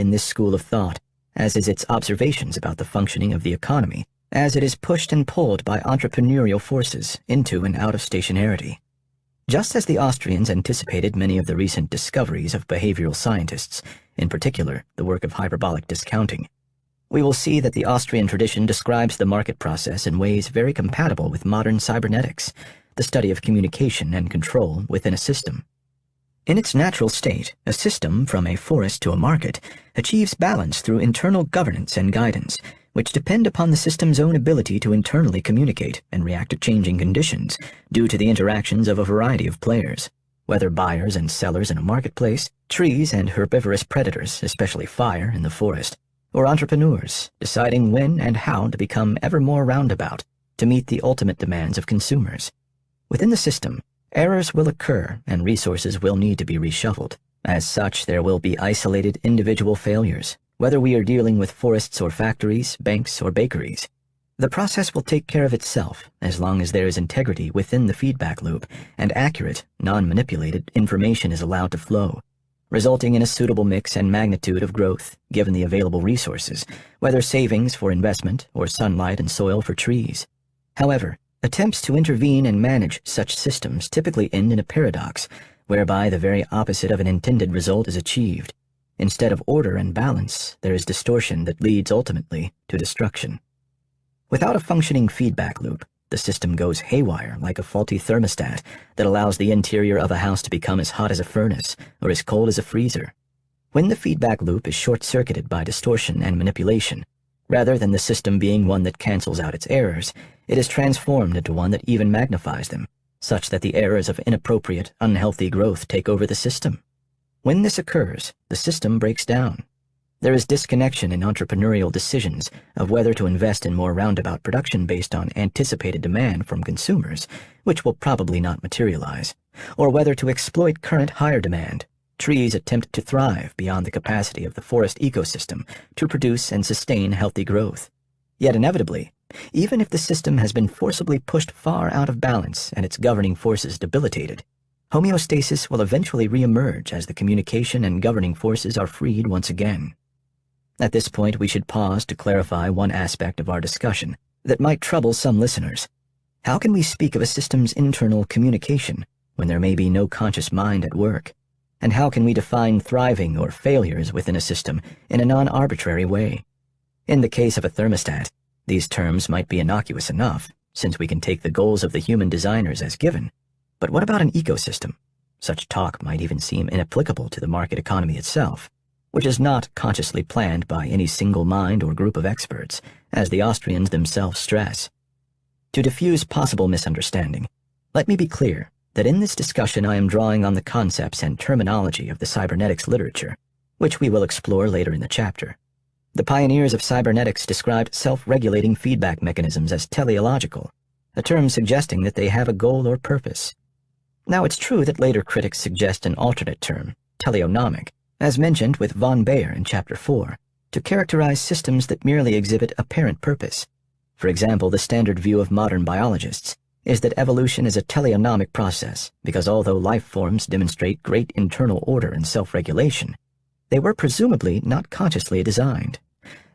in this school of thought, as is its observations about the functioning of the economy, as it is pushed and pulled by entrepreneurial forces into and out of stationarity. Just as the Austrians anticipated many of the recent discoveries of behavioral scientists, in particular the work of hyperbolic discounting, we will see that the Austrian tradition describes the market process in ways very compatible with modern cybernetics, the study of communication and control within a system. In its natural state, a system, from a forest to a market, achieves balance through internal governance and guidance, which depend upon the system's own ability to internally communicate and react to changing conditions due to the interactions of a variety of players, whether buyers and sellers in a marketplace, trees and herbivorous predators, especially fire in the forest, or entrepreneurs deciding when and how to become ever more roundabout to meet the ultimate demands of consumers. Within the system, errors will occur and resources will need to be reshuffled. As such, there will be isolated individual failures, whether we are dealing with forests or factories, banks or bakeries. The process will take care of itself as long as there is integrity within the feedback loop and accurate, non-manipulated information is allowed to flow, resulting in a suitable mix and magnitude of growth given the available resources, whether savings for investment or sunlight and soil for trees. However, attempts to intervene and manage such systems typically end in a paradox, whereby the very opposite of an intended result is achieved. Instead of order and balance, there is distortion that leads ultimately to destruction. Without a functioning feedback loop, the system goes haywire like a faulty thermostat that allows the interior of a house to become as hot as a furnace or as cold as a freezer. When the feedback loop is short-circuited by distortion and manipulation, rather than the system being one that cancels out its errors, it is transformed into one that even magnifies them, such that the errors of inappropriate, unhealthy growth take over the system. When this occurs, the system breaks down. There is disconnection in entrepreneurial decisions of whether to invest in more roundabout production based on anticipated demand from consumers, which will probably not materialize, or whether to exploit current higher demand. Trees attempt to thrive beyond the capacity of the forest ecosystem to produce and sustain healthy growth. Yet inevitably, even if the system has been forcibly pushed far out of balance and its governing forces debilitated, homeostasis will eventually re-emerge as the communication and governing forces are freed once again. At this point, we should pause to clarify one aspect of our discussion that might trouble some listeners. How can we speak of a system's internal communication when there may be no conscious mind at work? And how can we define thriving or failures within a system in a non-arbitrary way? In the case of a thermostat, these terms might be innocuous enough, since we can take the goals of the human designers as given. But what about an ecosystem? Such talk might even seem inapplicable to the market economy itself, which is not consciously planned by any single mind or group of experts, as the Austrians themselves stress. To diffuse possible misunderstanding, let me be clear that in this discussion I am drawing on the concepts and terminology of the cybernetics literature, which we will explore later in the chapter. The pioneers of cybernetics described self-regulating feedback mechanisms as teleological, a term suggesting that they have a goal or purpose. Now, it's true that later critics suggest an alternate term, teleonomic, as mentioned with von Baer in Chapter 4, to characterize systems that merely exhibit apparent purpose. For example, the standard view of modern biologists is that evolution is a teleonomic process because although life forms demonstrate great internal order and self-regulation, they were presumably not consciously designed.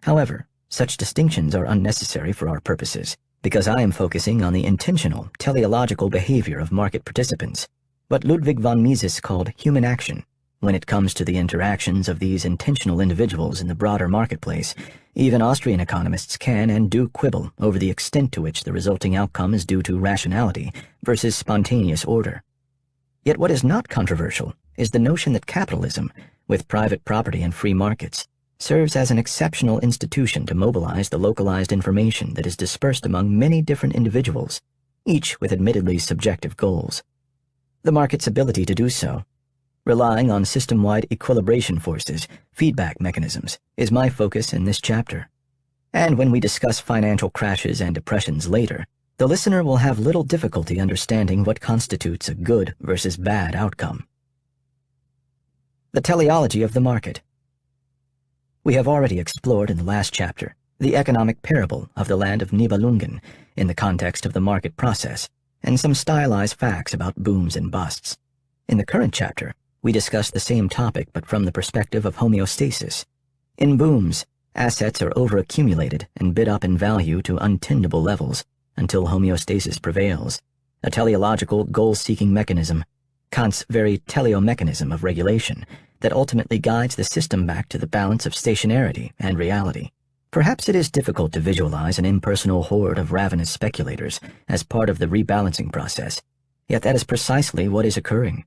However, such distinctions are unnecessary for our purposes, because I am focusing on the intentional, teleological behavior of market participants, what Ludwig von Mises called human action. When it comes to the interactions of these intentional individuals in the broader marketplace, even Austrian economists can and do quibble over the extent to which the resulting outcome is due to rationality versus spontaneous order. Yet what is not controversial is the notion that capitalism, with private property and free markets, serves as an exceptional institution to mobilize the localized information that is dispersed among many different individuals, each with admittedly subjective goals. The market's ability to do so, relying on system-wide equilibration forces, feedback mechanisms, is my focus in this chapter. And when we discuss financial crashes and depressions later, the listener will have little difficulty understanding what constitutes a good versus bad outcome. The teleology of the market. We have already explored in the last chapter the economic parable of the land of Nibelungen in the context of the market process, and some stylized facts about booms and busts. In the current chapter, we discuss the same topic but from the perspective of homeostasis. In booms, assets are overaccumulated and bid up in value to untenable levels until homeostasis prevails, a teleological goal-seeking mechanism, Kant's very teleomechanism of regulation, that ultimately guides the system back to the balance of stationarity and reality. Perhaps it is difficult to visualize an impersonal horde of ravenous speculators as part of the rebalancing process, yet that is precisely what is occurring.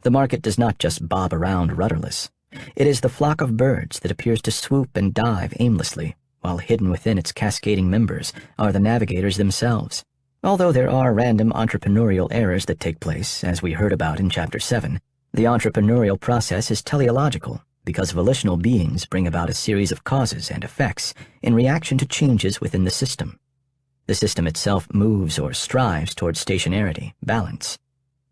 The market does not just bob around rudderless. It is the flock of birds that appears to swoop and dive aimlessly, while hidden within its cascading members are the navigators themselves. Although there are random entrepreneurial errors that take place, as we heard about in Chapter 7, the entrepreneurial process is teleological because volitional beings bring about a series of causes and effects in reaction to changes within the system. The system itself moves or strives toward stationarity, balance.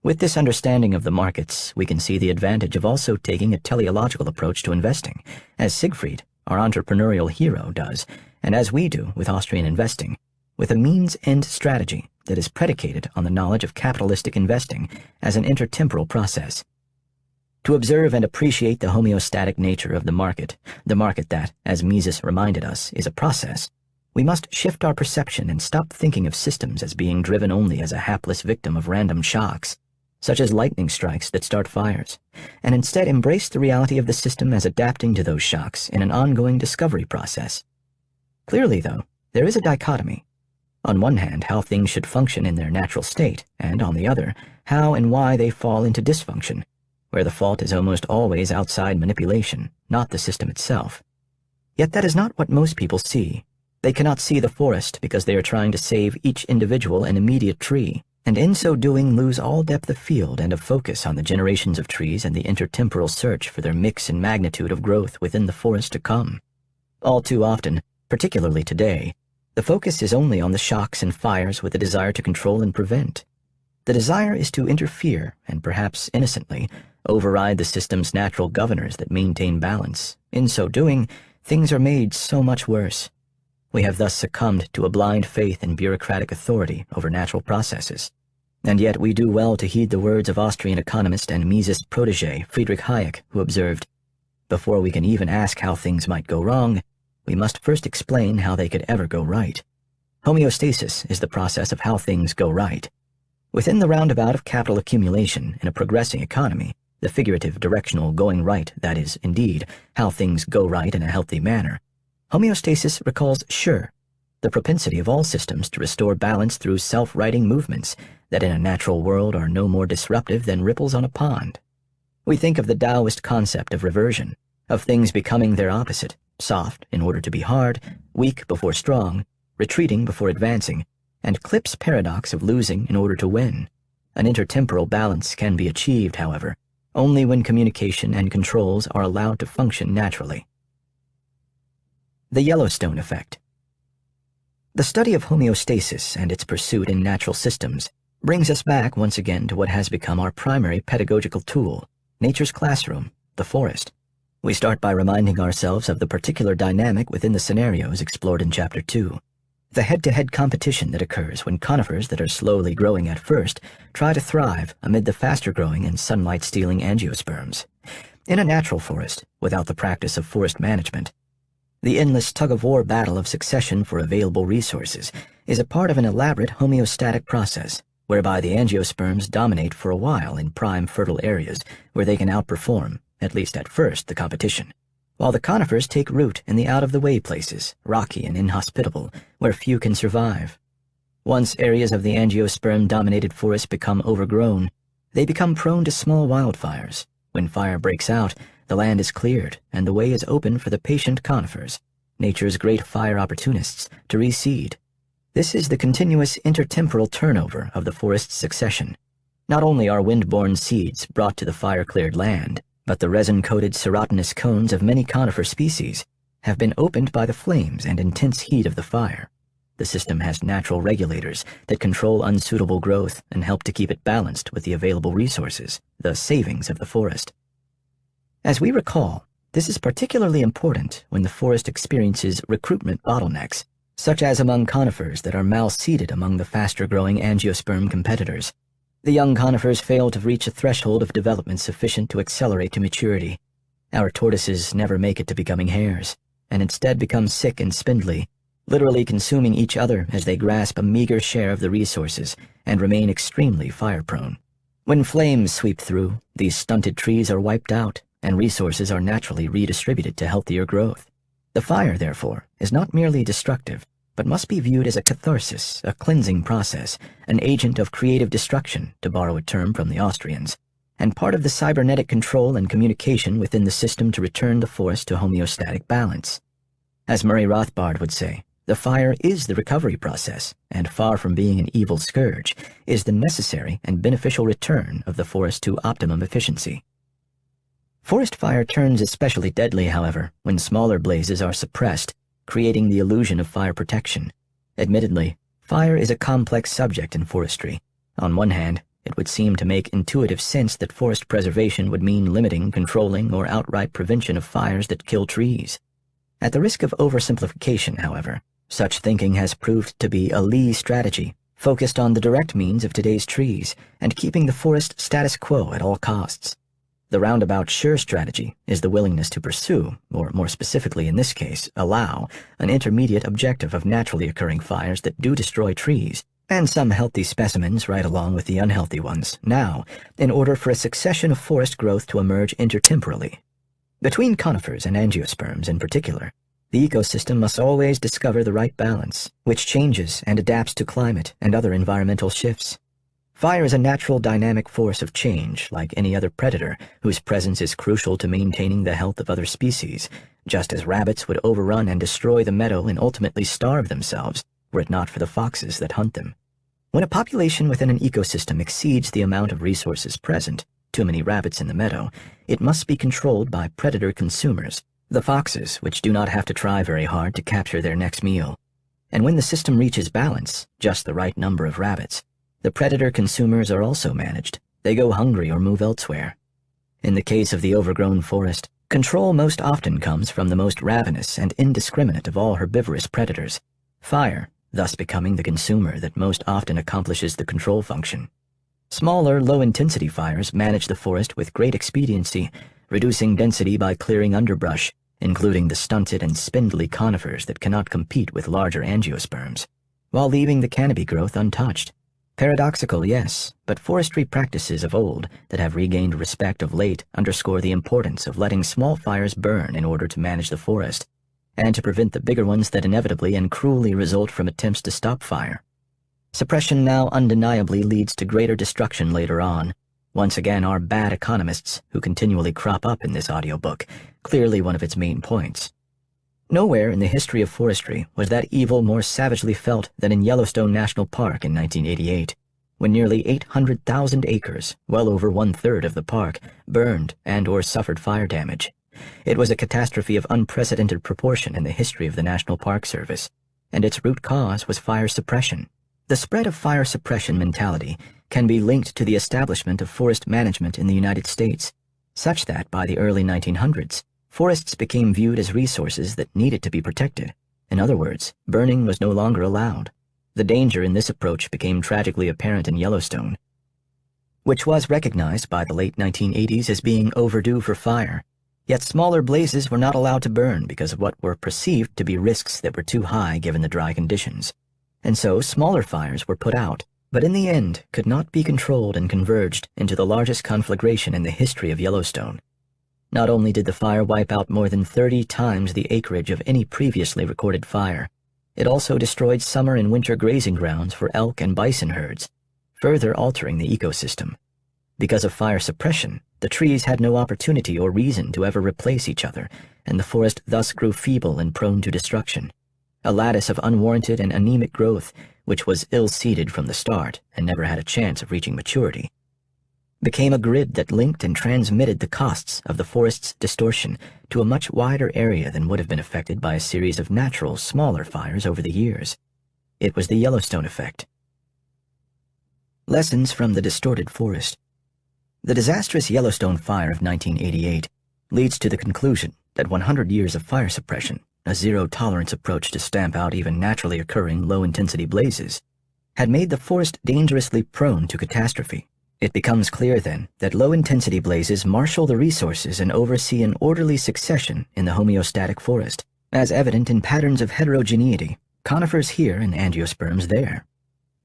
With this understanding of the markets, we can see the advantage of also taking a teleological approach to investing, as Siegfried, our entrepreneurial hero, does, and as we do with Austrian Investing, with a means-end strategy that is predicated on the knowledge of capitalistic investing as an intertemporal process. To observe and appreciate the homeostatic nature of the market that, as Mises reminded us, is a process, we must shift our perception and stop thinking of systems as being driven only as a hapless victim of random shocks, such as lightning strikes that start fires, and instead embrace the reality of the system as adapting to those shocks in an ongoing discovery process. Clearly, though, there is a dichotomy. On one hand, how things should function in their natural state, and on the other, how and why they fall into dysfunction, where the fault is almost always outside manipulation, not the system itself. Yet that is not what most people see. They cannot see the forest because they are trying to save each individual and immediate tree, and in so doing lose all depth of field and of focus on the generations of trees and the intertemporal search for their mix and magnitude of growth within the forest to come. All too often, particularly today, the focus is only on the shocks and fires with the desire to control and prevent. The desire is to interfere and perhaps innocently override the system's natural governors that maintain balance. In so doing, things are made so much worse. We have thus succumbed to a blind faith in bureaucratic authority over natural processes. And yet we do well to heed the words of Austrian economist and Mises protégé Friedrich Hayek, who observed, "Before we can even ask how things might go wrong, we must first explain how they could ever go right." Homeostasis is the process of how things go right. Within the roundabout of capital accumulation in a progressing economy, the figurative directional going right, that is, indeed, how things go right in a healthy manner, homeostasis recalls the propensity of all systems to restore balance through self-righting movements that in a natural world are no more disruptive than ripples on a pond. We think of the Daoist concept of reversion, of things becoming their opposite, soft in order to be hard, weak before strong, retreating before advancing, and Klipp's paradox of losing in order to win. An intertemporal balance can be achieved, however, only when communication and controls are allowed to function naturally. The Yellowstone effect. The study of homeostasis and its pursuit in natural systems brings us back once again to what has become our primary pedagogical tool, nature's classroom, the forest. We start by reminding ourselves of the particular dynamic within the scenarios explored in Chapter 2. The head-to-head competition that occurs when conifers that are slowly growing at first try to thrive amid the faster-growing and sunlight-stealing angiosperms. In a natural forest, without the practice of forest management, the endless tug-of-war battle of succession for available resources is a part of an elaborate homeostatic process, whereby the angiosperms dominate for a while in prime fertile areas where they can outperform, at least at first, the competition, while the conifers take root in the out-of-the-way places, rocky and inhospitable, where few can survive. Once areas of the angiosperm-dominated forest become overgrown, they become prone to small wildfires. When fire breaks out, the land is cleared, and the way is open for the patient conifers, nature's great fire opportunists, to reseed. This is the continuous intertemporal turnover of the forest's succession. Not only are wind-borne seeds brought to the fire-cleared land, but the resin-coated serotinous cones of many conifer species have been opened by the flames and intense heat of the fire. The system has natural regulators that control unsuitable growth and help to keep it balanced with the available resources, the savings of the forest. As we recall, this is particularly important when the forest experiences recruitment bottlenecks, such as among conifers that are mal-seeded among the faster-growing angiosperm competitors. The young conifers fail to reach a threshold of development sufficient to accelerate to maturity. Our tortoises never make it to becoming hares, and instead become sick and spindly, literally consuming each other as they grasp a meager share of the resources and remain extremely fire-prone. When flames sweep through, these stunted trees are wiped out, and resources are naturally redistributed to healthier growth. The fire, therefore, is not merely destructive, but must be viewed as a catharsis, a cleansing process, an agent of creative destruction, to borrow a term from the Austrians, and part of the cybernetic control and communication within the system to return the forest to homeostatic balance. As Murray Rothbard would say, the fire is the recovery process, and far from being an evil scourge, is the necessary and beneficial return of the forest to optimum efficiency. Forest fire turns especially deadly, however, when smaller blazes are suppressed, creating the illusion of fire protection. Admittedly, fire is a complex subject in forestry. On one hand, it would seem to make intuitive sense that forest preservation would mean limiting, controlling, or outright prevention of fires that kill trees. At the risk of oversimplification, however, such thinking has proved to be a Lee strategy, focused on the direct means of today's trees and keeping the forest status quo at all costs. The roundabout Sure strategy is the willingness to pursue, or more specifically in this case, allow, an intermediate objective of naturally occurring fires that do destroy trees, and some healthy specimens right along with the unhealthy ones, now, in order for a succession of forest growth to emerge intertemporally. Between conifers and angiosperms in particular, the ecosystem must always discover the right balance, which changes and adapts to climate and other environmental shifts. Fire is a natural dynamic force of change, like any other predator, whose presence is crucial to maintaining the health of other species, just as rabbits would overrun and destroy the meadow and ultimately starve themselves, were it not for the foxes that hunt them. When a population within an ecosystem exceeds the amount of resources present, too many rabbits in the meadow, it must be controlled by predator consumers, the foxes, which do not have to try very hard to capture their next meal. And when the system reaches balance, just the right number of rabbits, the predator consumers are also managed. They go hungry or move elsewhere. In the case of the overgrown forest, control most often comes from the most ravenous and indiscriminate of all herbivorous predators, fire, thus becoming the consumer that most often accomplishes the control function. Smaller, low-intensity fires manage the forest with great expediency, reducing density by clearing underbrush, including the stunted and spindly conifers that cannot compete with larger angiosperms, while leaving the canopy growth untouched. Paradoxical, yes, but forestry practices of old that have regained respect of late underscore the importance of letting small fires burn in order to manage the forest, and to prevent the bigger ones that inevitably and cruelly result from attempts to stop fire. Suppression now undeniably leads to greater destruction later on. Once again, our bad economists, who continually crop up in this audiobook, clearly one of its main points. Nowhere in the history of forestry was that evil more savagely felt than in Yellowstone National Park in 1988, when nearly 800,000 acres, well over one-third of the park, burned and or suffered fire damage. It was a catastrophe of unprecedented proportion in the history of the National Park Service, and its root cause was fire suppression. The spread of fire suppression mentality can be linked to the establishment of forest management in the United States, such that by the early 1900s, forests became viewed as resources that needed to be protected. In other words, burning was no longer allowed. The danger in this approach became tragically apparent in Yellowstone, which was recognized by the late 1980s as being overdue for fire. Yet smaller blazes were not allowed to burn because of what were perceived to be risks that were too high given the dry conditions. And so smaller fires were put out, but in the end could not be controlled and converged into the largest conflagration in the history of Yellowstone. Not only did the fire wipe out more than 30 times the acreage of any previously recorded fire, it also destroyed summer and winter grazing grounds for elk and bison herds, further altering the ecosystem. Because of fire suppression, the trees had no opportunity or reason to ever replace each other, and the forest thus grew feeble and prone to destruction. A lattice of unwarranted and anemic growth, which was ill-seeded from the start and never had a chance of reaching maturity, became a grid that linked and transmitted the costs of the forest's distortion to a much wider area than would have been affected by a series of natural, smaller fires over the years. It was the Yellowstone effect. Lessons from the distorted forest. The disastrous Yellowstone fire of 1988 leads to the conclusion that 100 years of fire suppression, a zero-tolerance approach to stamp out even naturally occurring low-intensity blazes, had made the forest dangerously prone to catastrophe. It becomes clear, then, that low-intensity blazes marshal the resources and oversee an orderly succession in the homeostatic forest, as evident in patterns of heterogeneity, conifers here and angiosperms there.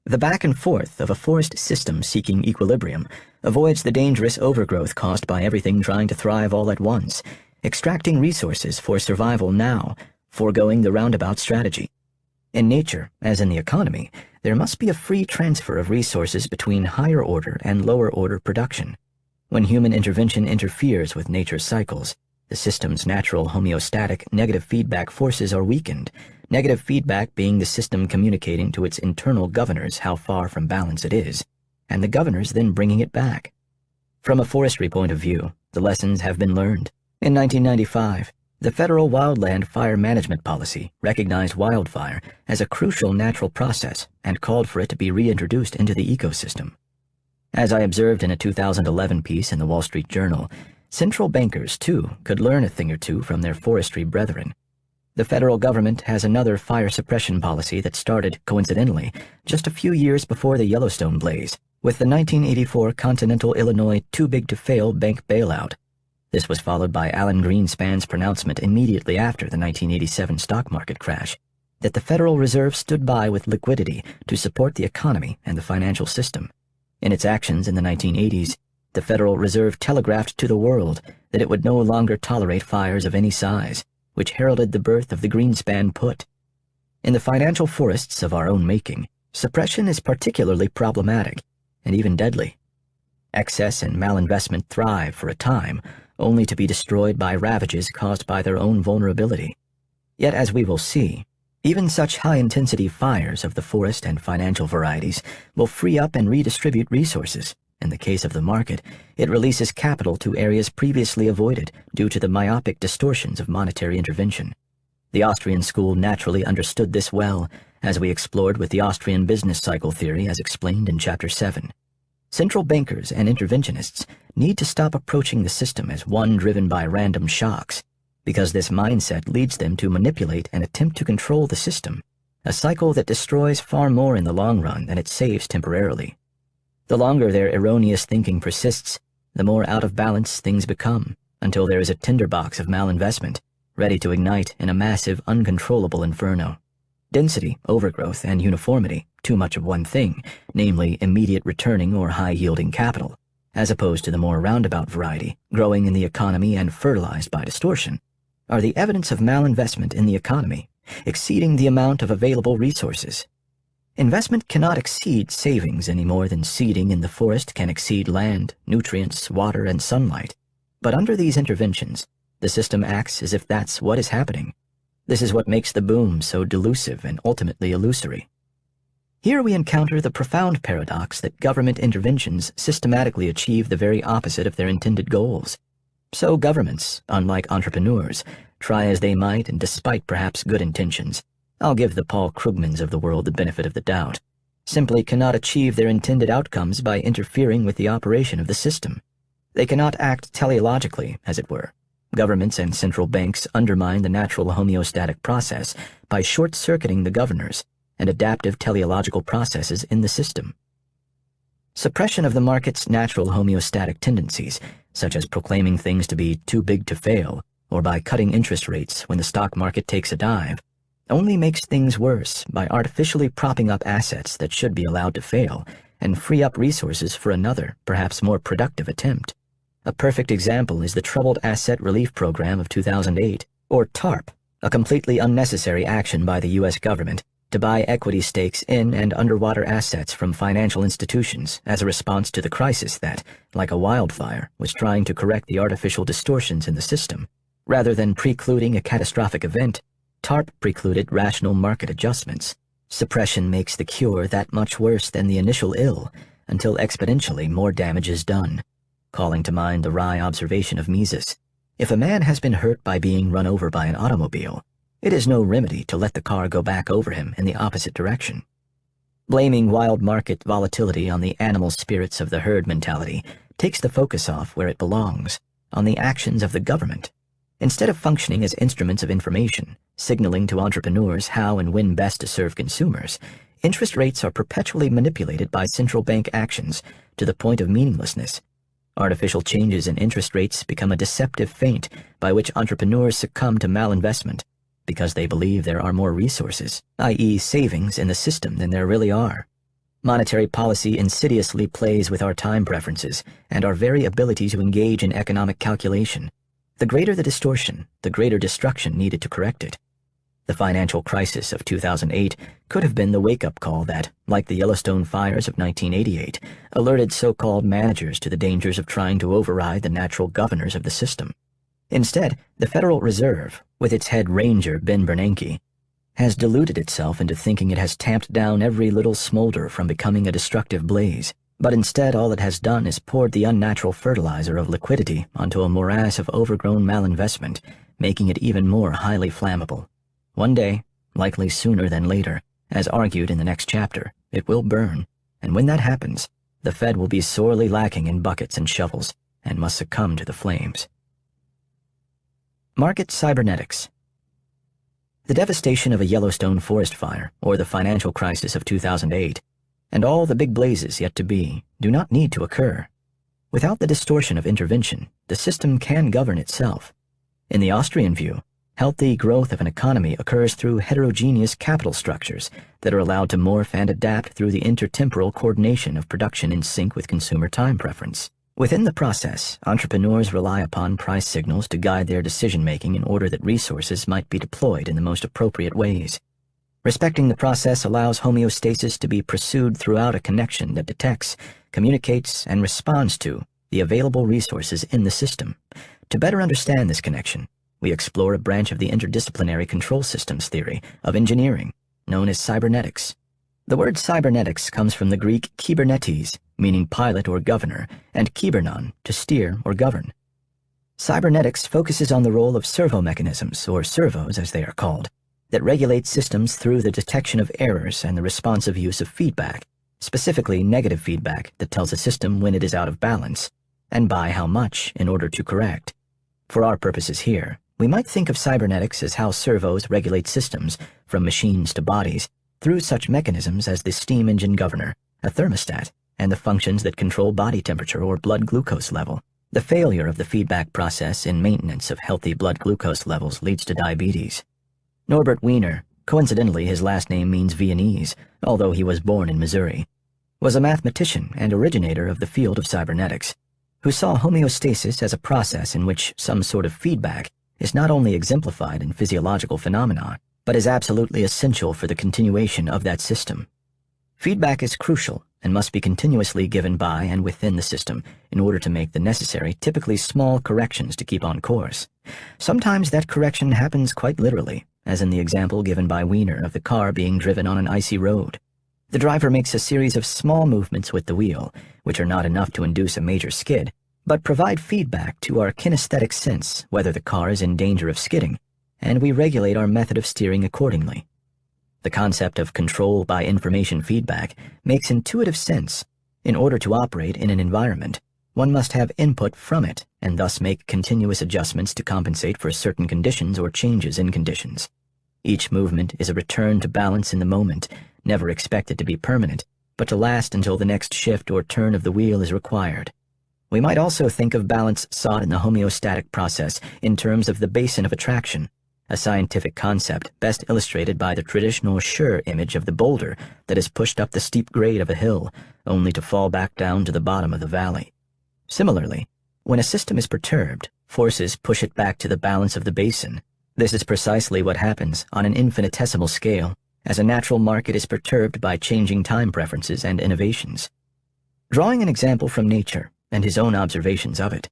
The back and forth of a forest system seeking equilibrium avoids the dangerous overgrowth caused by everything trying to thrive all at once, extracting resources for survival now, foregoing the roundabout strategy. In nature, as in the economy, there must be a free transfer of resources between higher order and lower order production. When human intervention interferes with nature's cycles, the system's natural homeostatic negative feedback forces are weakened, negative feedback being the system communicating to its internal governors how far from balance it is, and the governors then bringing it back. From a forestry point of view, the lessons have been learned. In 1995, the federal wildland fire management policy recognized wildfire as a crucial natural process and called for it to be reintroduced into the ecosystem. As I observed in a 2011 piece in the Wall Street Journal, central bankers, too, could learn a thing or two from their forestry brethren. The federal government has another fire suppression policy that started, coincidentally, just a few years before the Yellowstone blaze, with the 1984 Continental Illinois too-big-to-fail bank bailout. This was followed by Alan Greenspan's pronouncement immediately after the 1987 stock market crash, that the Federal Reserve stood by with liquidity to support the economy and the financial system. In its actions in the 1980s, the Federal Reserve telegraphed to the world that it would no longer tolerate fires of any size, which heralded the birth of the Greenspan put. In the financial forests of our own making, suppression is particularly problematic and even deadly. Excess and malinvestment thrive for a time, only to be destroyed by ravages caused by their own vulnerability. Yet, as we will see, even such high-intensity fires of the forest and financial varieties will free up and redistribute resources. In the case of the market, it releases capital to areas previously avoided due to the myopic distortions of monetary intervention. The Austrian school naturally understood this well, as we explored with the Austrian business cycle theory as explained in Chapter 7. Central bankers and interventionists need to stop approaching the system as one driven by random shocks, because this mindset leads them to manipulate and attempt to control the system, a cycle that destroys far more in the long run than it saves temporarily. The longer their erroneous thinking persists, the more out of balance things become, until there is a tinderbox of malinvestment, ready to ignite in a massive, uncontrollable inferno. Density, overgrowth, and uniformity, too much of one thing, namely immediate returning or high-yielding capital, as opposed to the more roundabout variety, growing in the economy and fertilized by distortion, are the evidence of malinvestment in the economy, exceeding the amount of available resources. Investment cannot exceed savings any more than seeding in the forest can exceed land, nutrients, water, and sunlight. But under these interventions, the system acts as if that's what is happening. This is what makes the boom so delusive and ultimately illusory. Here we encounter the profound paradox that government interventions systematically achieve the very opposite of their intended goals. So governments, unlike entrepreneurs, try as they might and despite perhaps good intentions, I'll give the Paul Krugmans of the world the benefit of the doubt, simply cannot achieve their intended outcomes by interfering with the operation of the system. They cannot act teleologically, as it were. Governments and central banks undermine the natural homeostatic process by short-circuiting the governors and adaptive teleological processes in the system. Suppression of the market's natural homeostatic tendencies, such as proclaiming things to be too big to fail, or by cutting interest rates when the stock market takes a dive, only makes things worse by artificially propping up assets that should be allowed to fail and free up resources for another, perhaps more productive attempt. A perfect example is the Troubled Asset Relief Program of 2008, or TARP, a completely unnecessary action by the U.S. government to buy equity stakes in and underwater assets from financial institutions as a response to the crisis that, like a wildfire, was trying to correct the artificial distortions in the system. Rather than precluding a catastrophic event, TARP precluded rational market adjustments. Suppression makes the cure that much worse than the initial ill, until exponentially more damage is done. Calling to mind the wry observation of Mises, if a man has been hurt by being run over by an automobile, it is no remedy to let the car go back over him in the opposite direction. Blaming wild market volatility on the animal spirits of the herd mentality takes the focus off where it belongs, on the actions of the government. Instead of functioning as instruments of information, signaling to entrepreneurs how and when best to serve consumers, interest rates are perpetually manipulated by central bank actions to the point of meaninglessness. Artificial changes in interest rates become a deceptive feint by which entrepreneurs succumb to malinvestment because they believe there are more resources, i.e. savings, in the system than there really are. Monetary policy insidiously plays with our time preferences and our very ability to engage in economic calculation. The greater the distortion, the greater destruction needed to correct it. The financial crisis of 2008 could have been the wake-up call that, like the Yellowstone fires of 1988, alerted so-called managers to the dangers of trying to override the natural governors of the system. Instead, the Federal Reserve, with its head ranger Ben Bernanke, has deluded itself into thinking it has tamped down every little smolder from becoming a destructive blaze. But instead, all it has done is poured the unnatural fertilizer of liquidity onto a morass of overgrown malinvestment, making it even more highly flammable. One day, likely sooner than later, as argued in the next chapter, it will burn, and when that happens, the Fed will be sorely lacking in buckets and shovels, and must succumb to the flames. Market cybernetics. The devastation of a Yellowstone forest fire, or the financial crisis of 2008, and all the big blazes yet to be, do not need to occur. Without the distortion of intervention, the system can govern itself. In the Austrian view, healthy growth of an economy occurs through heterogeneous capital structures that are allowed to morph and adapt through the intertemporal coordination of production in sync with consumer time preference. Within the process, entrepreneurs rely upon price signals to guide their decision-making in order that resources might be deployed in the most appropriate ways. Respecting the process allows homeostasis to be pursued throughout a connection that detects, communicates, and responds to the available resources in the system. To better understand this connection, we explore a branch of the interdisciplinary control systems theory of engineering, known as cybernetics. The word cybernetics comes from the Greek kybernetes, meaning pilot or governor, and kybernon, to steer or govern. Cybernetics focuses on the role of servo mechanisms, or servos as they are called, that regulate systems through the detection of errors and the responsive use of feedback, specifically negative feedback that tells a system when it is out of balance, and by how much in order to correct. For our purposes here, we might think of cybernetics as how servos regulate systems, from machines to bodies, through such mechanisms as the steam engine governor, a thermostat, and the functions that control body temperature or blood glucose level. The failure of the feedback process in maintenance of healthy blood glucose levels leads to diabetes. Norbert Wiener, coincidentally his last name means Viennese, although he was born in Missouri, was a mathematician and originator of the field of cybernetics, who saw homeostasis as a process in which some sort of feedback is not only exemplified in physiological phenomena, but is absolutely essential for the continuation of that system. Feedback is crucial and must be continuously given by and within the system in order to make the necessary, typically small corrections to keep on course. Sometimes that correction happens quite literally, as in the example given by Wiener of the car being driven on an icy road. The driver makes a series of small movements with the wheel, which are not enough to induce a major skid, but provide feedback to our kinesthetic sense whether the car is in danger of skidding, and we regulate our method of steering accordingly. The concept of control by information feedback makes intuitive sense. In order to operate in an environment, one must have input from it and thus make continuous adjustments to compensate for certain conditions or changes in conditions. Each movement is a return to balance in the moment, never expected to be permanent, but to last until the next shift or turn of the wheel is required. We might also think of balance sought in the homeostatic process in terms of the basin of attraction, a scientific concept best illustrated by the traditional Schur image of the boulder that is pushed up the steep grade of a hill, only to fall back down to the bottom of the valley. Similarly, when a system is perturbed, forces push it back to the balance of the basin. This is precisely what happens on an infinitesimal scale, as a natural market is perturbed by changing time preferences and innovations. Drawing an example from nature and his own observations of it,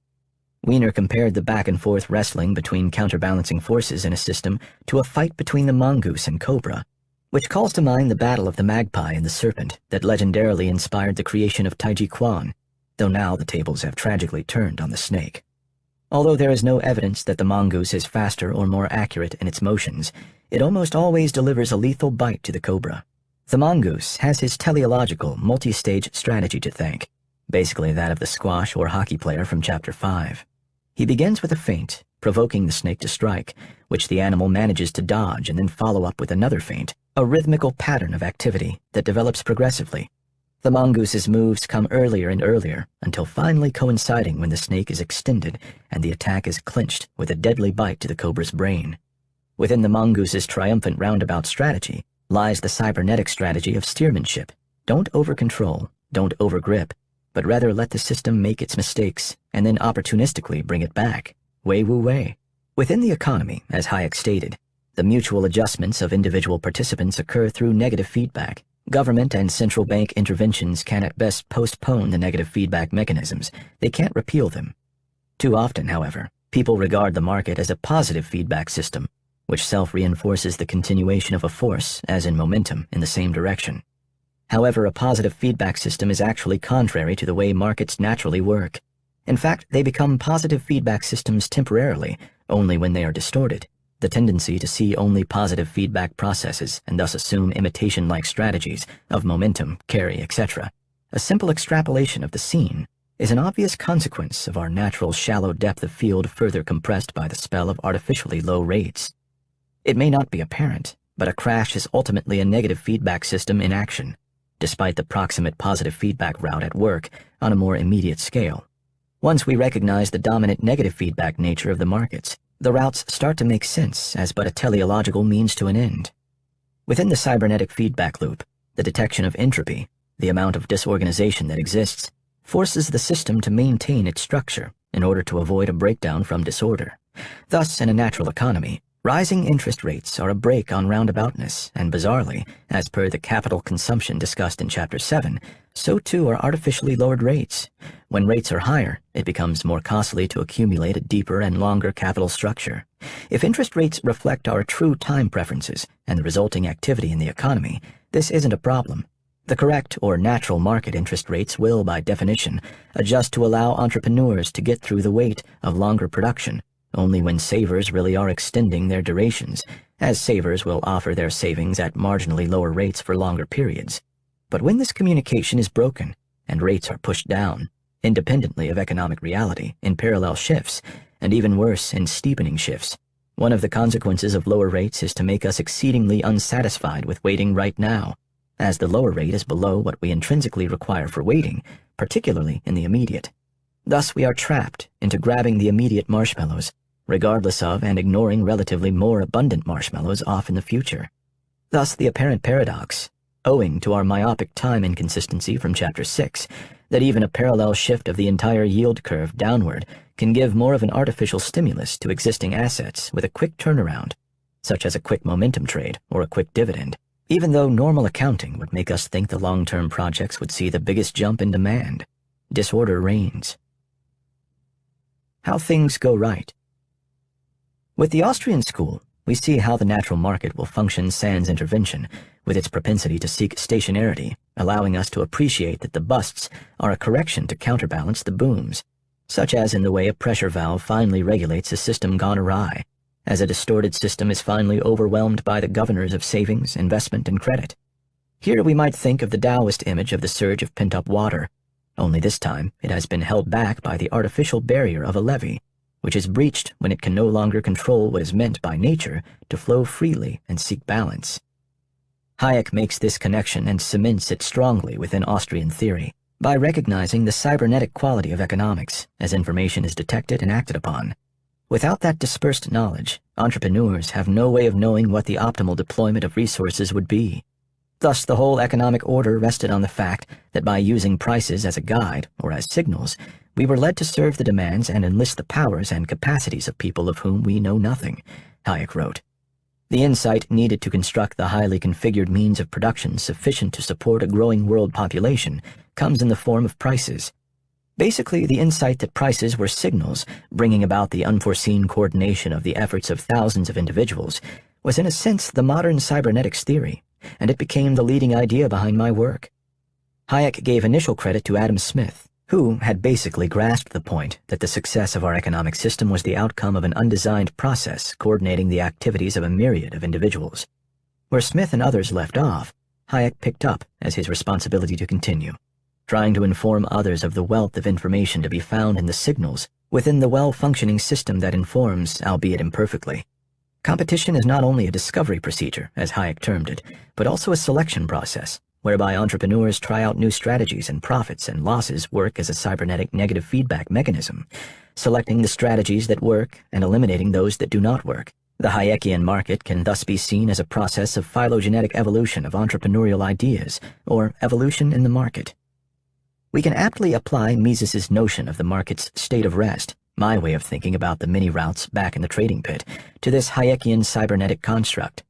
Wiener compared the back-and-forth wrestling between counterbalancing forces in a system to a fight between the mongoose and cobra, which calls to mind the battle of the magpie and the serpent that legendarily inspired the creation of Taiji Quan, though now the tables have tragically turned on the snake. Although there is no evidence that the mongoose is faster or more accurate in its motions, it almost always delivers a lethal bite to the cobra. The mongoose has his teleological, multi-stage strategy to thank, basically that of the squash or hockey player from Chapter 5. He begins with a feint, provoking the snake to strike, which the animal manages to dodge and then follow up with another feint, a rhythmical pattern of activity that develops progressively. The mongoose's moves come earlier and earlier until finally coinciding when the snake is extended and the attack is clinched with a deadly bite to the cobra's brain. Within the mongoose's triumphant roundabout strategy lies the cybernetic strategy of steermanship. Don't over-control, don't over-grip, but rather let the system make its mistakes and then opportunistically bring it back. Wei wu wei. Within the economy, as Hayek stated, the mutual adjustments of individual participants occur through negative feedback. Government and central bank interventions can at best postpone the negative feedback mechanisms. They can't repeal them. Too often, however, people regard the market as a positive feedback system, which self-reinforces the continuation of a force, as in momentum, in the same direction. However, a positive feedback system is actually contrary to the way markets naturally work. In fact, they become positive feedback systems temporarily, only when they are distorted. The tendency to see only positive feedback processes and thus assume imitation-like strategies of momentum, carry, etc. A simple extrapolation of the scene is an obvious consequence of our natural shallow depth of field further compressed by the spell of artificially low rates. It may not be apparent, but a crash is ultimately a negative feedback system in action, despite the proximate positive feedback route at work on a more immediate scale. Once we recognize the dominant negative feedback nature of the markets, the routes start to make sense as but a teleological means to an end. Within the cybernetic feedback loop, the detection of entropy, the amount of disorganization that exists, forces the system to maintain its structure in order to avoid a breakdown from disorder. Thus, in a natural economy, rising interest rates are a brake on roundaboutness, and bizarrely, as per the capital consumption discussed in Chapter 7, so too are artificially lowered rates. When rates are higher, it becomes more costly to accumulate a deeper and longer capital structure. If interest rates reflect our true time preferences and the resulting activity in the economy, this isn't a problem. The correct or natural market interest rates will, by definition, adjust to allow entrepreneurs to get through the weight of longer production, only when savers really are extending their durations, as savers will offer their savings at marginally lower rates for longer periods. But when this communication is broken and rates are pushed down, independently of economic reality, in parallel shifts, and even worse, in steepening shifts, one of the consequences of lower rates is to make us exceedingly unsatisfied with waiting right now, as the lower rate is below what we intrinsically require for waiting, particularly in the immediate. Thus we are trapped into grabbing the immediate marshmallows, regardless of and ignoring relatively more abundant marshmallows off in the future. Thus the apparent paradox, owing to our myopic time inconsistency from Chapter 6, that even a parallel shift of the entire yield curve downward can give more of an artificial stimulus to existing assets with a quick turnaround, such as a quick momentum trade or a quick dividend, even though normal accounting would make us think the long-term projects would see the biggest jump in demand. Disorder reigns. How things go right. With the Austrian school, we see how the natural market will function sans intervention, with its propensity to seek stationarity, allowing us to appreciate that the busts are a correction to counterbalance the booms, such as in the way a pressure valve finally regulates a system gone awry, as a distorted system is finally overwhelmed by the governors of savings, investment, and credit. Here we might think of the Daoist image of the surge of pent-up water, only this time it has been held back by the artificial barrier of a levee, which is breached when it can no longer control what is meant by nature to flow freely and seek balance. Hayek makes this connection and cements it strongly within Austrian theory by recognizing the cybernetic quality of economics as information is detected and acted upon. Without that dispersed knowledge, entrepreneurs have no way of knowing what the optimal deployment of resources would be. Thus, the whole economic order rested on the fact that by using prices as a guide, or as signals, we were led to serve the demands and enlist the powers and capacities of people of whom we know nothing, Hayek wrote. The insight needed to construct the highly configured means of production sufficient to support a growing world population comes in the form of prices. Basically, the insight that prices were signals bringing about the unforeseen coordination of the efforts of thousands of individuals was in a sense the modern cybernetics theory, and it became the leading idea behind my work. Hayek gave initial credit to Adam Smith, who had basically grasped the point that the success of our economic system was the outcome of an undesigned process coordinating the activities of a myriad of individuals. Where Smith and others left off, Hayek picked up as his responsibility to continue, trying to inform others of the wealth of information to be found in the signals within the well-functioning system that informs, albeit imperfectly. Competition is not only a discovery procedure, as Hayek termed it, but also a selection process, whereby entrepreneurs try out new strategies and profits and losses work as a cybernetic negative feedback mechanism, selecting the strategies that work and eliminating those that do not work. The Hayekian market can thus be seen as a process of phylogenetic evolution of entrepreneurial ideas, or evolution in the market. We can aptly apply Mises's notion of the market's state of rest, my way of thinking about the mini-routes back in the trading pit, to this Hayekian cybernetic construct.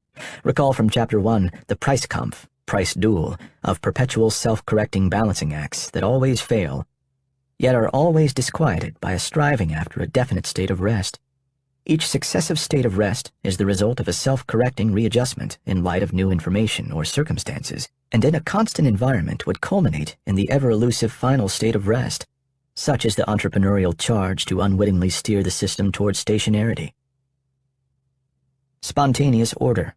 Recall from Chapter 1 the Preiskampf, price duel, of perpetual self-correcting balancing acts that always fail, yet are always disquieted by a striving after a definite state of rest. Each successive state of rest is the result of a self-correcting readjustment in light of new information or circumstances, and in a constant environment would culminate in the ever-elusive final state of rest. Such is the entrepreneurial charge to unwittingly steer the system towards stationarity. Spontaneous order.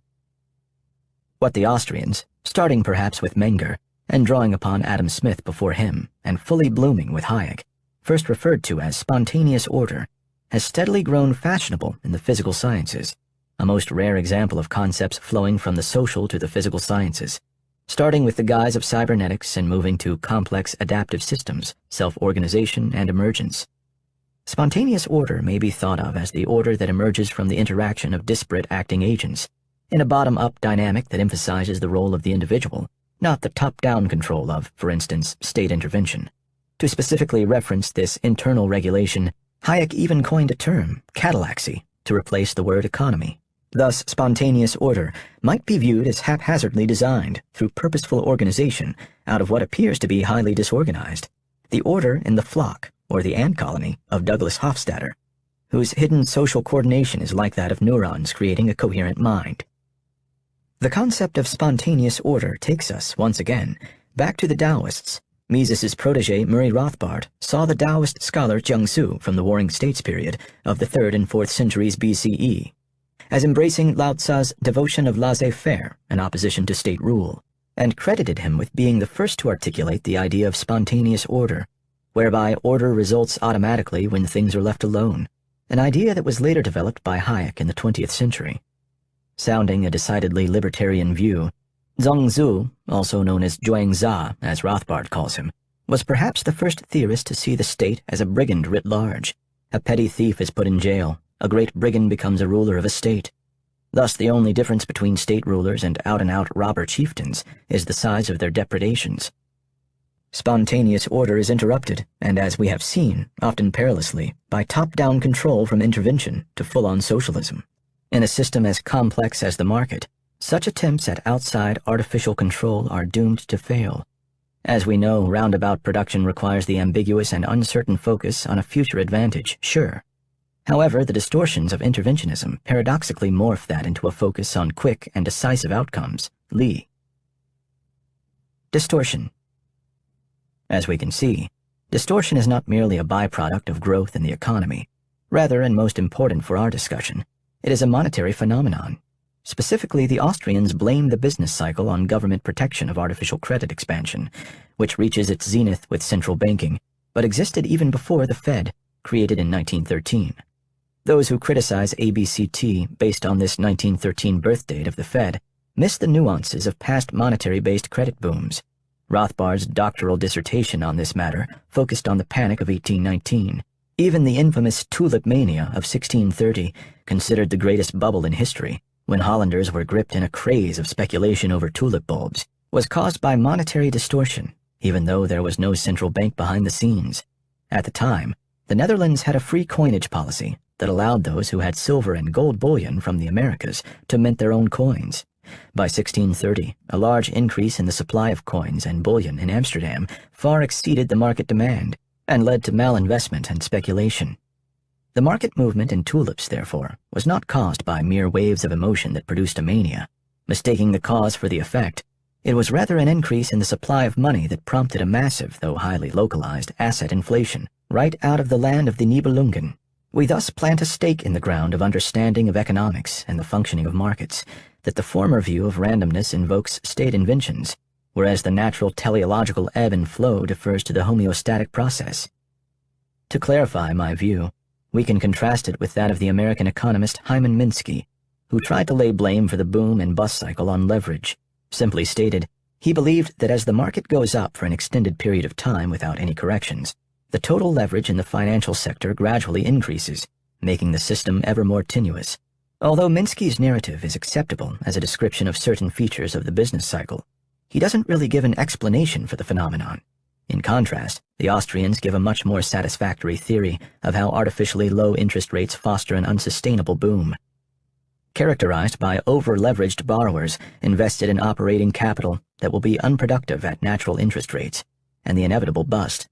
What the Austrians, starting perhaps with Menger, and drawing upon Adam Smith before him, and fully blooming with Hayek, first referred to as spontaneous order, has steadily grown fashionable in the physical sciences, a most rare example of concepts flowing from the social to the physical sciences, starting with the guise of cybernetics and moving to complex adaptive systems, self-organization, and emergence. Spontaneous order may be thought of as the order that emerges from the interaction of disparate acting agents, in a bottom-up dynamic that emphasizes the role of the individual, not the top-down control of, for instance, state intervention. To specifically reference this internal regulation, Hayek even coined a term, catallaxy, to replace the word economy. Thus, spontaneous order might be viewed as haphazardly designed through purposeful organization out of what appears to be highly disorganized. The order in the flock, or the ant colony, of Douglas Hofstadter, whose hidden social coordination is like that of neurons creating a coherent mind. The concept of spontaneous order takes us, once again, back to the Daoists. Mises's protégé Murray Rothbard saw the Daoist scholar Jiangsu from the Warring States period of the 3rd and 4th centuries BCE as embracing Lao Tzu's devotion of laissez-faire in opposition to state rule, and credited him with being the first to articulate the idea of spontaneous order, whereby order results automatically when things are left alone, an idea that was later developed by Hayek in the 20th century. Sounding a decidedly libertarian view, Zhongzhu, also known as Zhuangzi, as Rothbard calls him, was perhaps the first theorist to see the state as a brigand writ large. A petty thief is put in jail. A great brigand becomes a ruler of a state. Thus, the only difference between state rulers and out-and-out robber chieftains is the size of their depredations. Spontaneous order is interrupted, and as we have seen, often perilously, by top-down control from intervention to full-on socialism. In a system as complex as the market, such attempts at outside artificial control are doomed to fail. As we know, roundabout production requires the ambiguous and uncertain focus on a future advantage, sure. However, the distortions of interventionism paradoxically morph that into a focus on quick and decisive outcomes. Lee. Distortion. As we can see, distortion is not merely a byproduct of growth in the economy. Rather, and most important for our discussion, it is a monetary phenomenon. Specifically, the Austrians blame the business cycle on government protection of artificial credit expansion, which reaches its zenith with central banking, but existed even before the Fed, created in 1913. Those who criticize ABCT based on this 1913 birth date of the Fed miss the nuances of past monetary-based credit booms. Rothbard's doctoral dissertation on this matter focused on the Panic of 1819. Even the infamous tulip mania of 1630, considered the greatest bubble in history, when Hollanders were gripped in a craze of speculation over tulip bulbs, was caused by monetary distortion, even though there was no central bank behind the scenes. At the time, the Netherlands had a free coinage policy that allowed those who had silver and gold bullion from the Americas to mint their own coins. By 1630, a large increase in the supply of coins and bullion in Amsterdam far exceeded the market demand and led to malinvestment and speculation. The market movement in tulips, therefore, was not caused by mere waves of emotion that produced a mania. Mistaking the cause for the effect, it was rather an increase in the supply of money that prompted a massive, though highly localized, asset inflation, right out of the land of the Nibelungen. We thus plant a stake in the ground of understanding of economics and the functioning of markets, that the former view of randomness invokes state inventions, whereas the natural teleological ebb and flow defers to the homeostatic process. To clarify my view, we can contrast it with that of the American economist Hyman Minsky, who tried to lay blame for the boom and bust cycle on leverage. Simply stated, he believed that as the market goes up for an extended period of time without any corrections, the total leverage in the financial sector gradually increases, making the system ever more tenuous. Although Minsky's narrative is acceptable as a description of certain features of the business cycle, he doesn't really give an explanation for the phenomenon. In contrast, the Austrians give a much more satisfactory theory of how artificially low interest rates foster an unsustainable boom. Characterized by over-leveraged borrowers invested in operating capital that will be unproductive at natural interest rates, and the inevitable bust.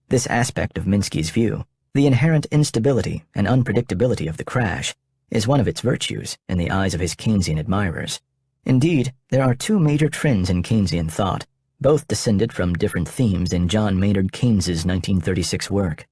This aspect of Minsky's view, the inherent instability and unpredictability of the crash, is one of its virtues in the eyes of his Keynesian admirers. Indeed, there are two major trends in Keynesian thought, both descended from different themes in John Maynard Keynes's 1936 work.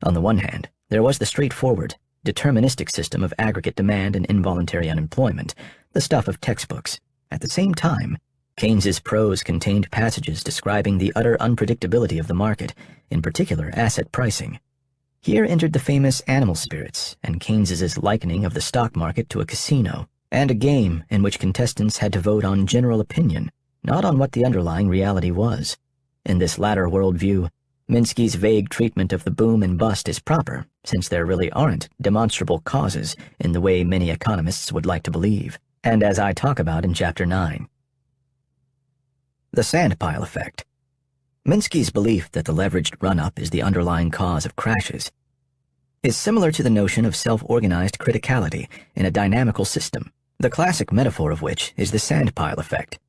On the one hand, there was the straightforward, deterministic system of aggregate demand and involuntary unemployment, the stuff of textbooks. At the same time, Keynes's prose contained passages describing the utter unpredictability of the market, in particular asset pricing. Here entered the famous animal spirits and Keynes's likening of the stock market to a casino, and a game in which contestants had to vote on general opinion, not on what the underlying reality was. In this latter worldview, Minsky's vague treatment of the boom and bust is proper, since there really aren't demonstrable causes in the way many economists would like to believe, and as I talk about in Chapter 9. The sandpile effect. Minsky's belief that the leveraged run-up is the underlying cause of crashes is similar to the notion of self-organized criticality in a dynamical system, the classic metaphor of which is the sandpile effect.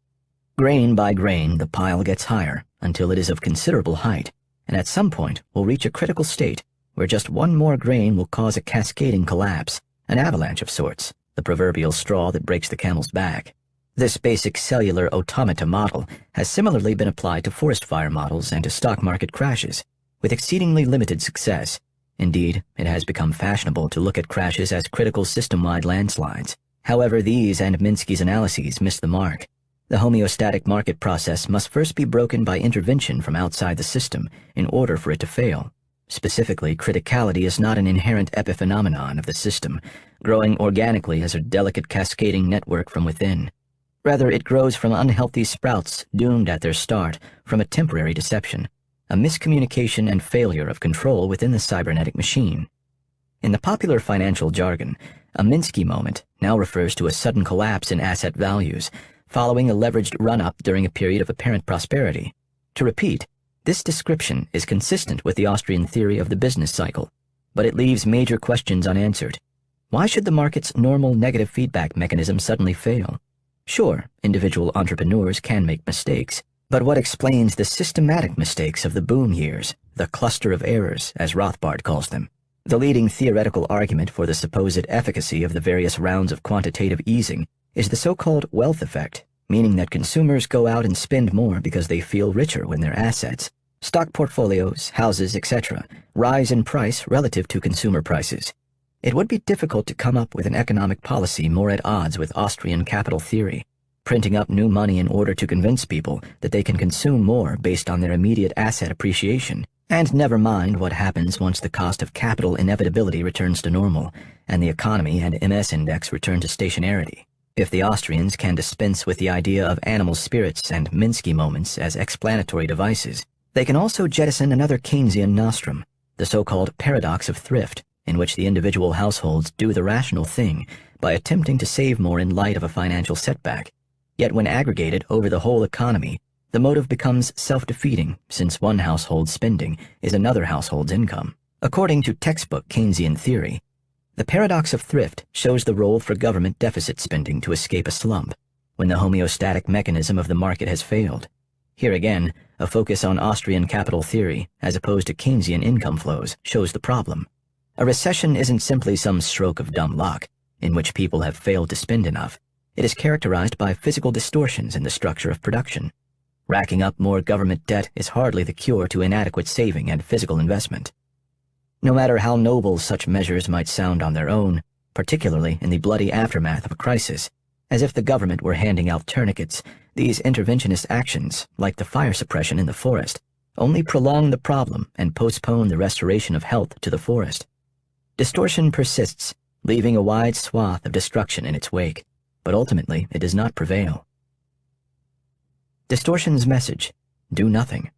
Grain by grain, the pile gets higher until it is of considerable height, and at some point will reach a critical state where just one more grain will cause a cascading collapse, an avalanche of sorts, the proverbial straw that breaks the camel's back. This basic cellular automata model has similarly been applied to forest fire models and to stock market crashes, with exceedingly limited success. Indeed, it has become fashionable to look at crashes as critical system-wide landslides. However, these and Minsky's analyses miss the mark. The homeostatic market process must first be broken by intervention from outside the system in order for it to fail. Specifically, criticality is not an inherent epiphenomenon of the system, growing organically as a delicate cascading network from within. Rather, it grows from unhealthy sprouts doomed at their start from a temporary deception, a miscommunication and failure of control within the cybernetic machine. In the popular financial jargon, a Minsky moment now refers to a sudden collapse in asset values, following a leveraged run-up during a period of apparent prosperity. To repeat, this description is consistent with the Austrian theory of the business cycle, but it leaves major questions unanswered. Why should the market's normal negative feedback mechanism suddenly fail? Sure, individual entrepreneurs can make mistakes, but what explains the systematic mistakes of the boom years, the cluster of errors, as Rothbard calls them? The leading theoretical argument for the supposed efficacy of the various rounds of quantitative easing is the so-called wealth effect, meaning that consumers go out and spend more because they feel richer when their assets, stock portfolios, houses, etc., rise in price relative to consumer prices. It would be difficult to come up with an economic policy more at odds with Austrian capital theory, printing up new money in order to convince people that they can consume more based on their immediate asset appreciation, and never mind what happens once the cost of capital inevitability returns to normal, and the economy and MS index return to stationarity. If the Austrians can dispense with the idea of animal spirits and Minsky moments as explanatory devices, they can also jettison another Keynesian nostrum, the so-called paradox of thrift, in which the individual households do the rational thing by attempting to save more in light of a financial setback. Yet when aggregated over the whole economy, the motive becomes self-defeating, since one household's spending is another household's income. According to textbook Keynesian theory, the paradox of thrift shows the role for government deficit spending to escape a slump, when the homeostatic mechanism of the market has failed. Here again, a focus on Austrian capital theory, as opposed to Keynesian income flows, shows the problem. A recession isn't simply some stroke of dumb luck, in which people have failed to spend enough. It is characterized by physical distortions in the structure of production. Racking up more government debt is hardly the cure to inadequate saving and physical investment. No matter how noble such measures might sound on their own, particularly in the bloody aftermath of a crisis, as if the government were handing out tourniquets, these interventionist actions, like the fire suppression in the forest, only prolong the problem and postpone the restoration of health to the forest. Distortion persists leaving a wide swath of destruction in its wake, but ultimately it does not prevail. Distortion's message: do nothing.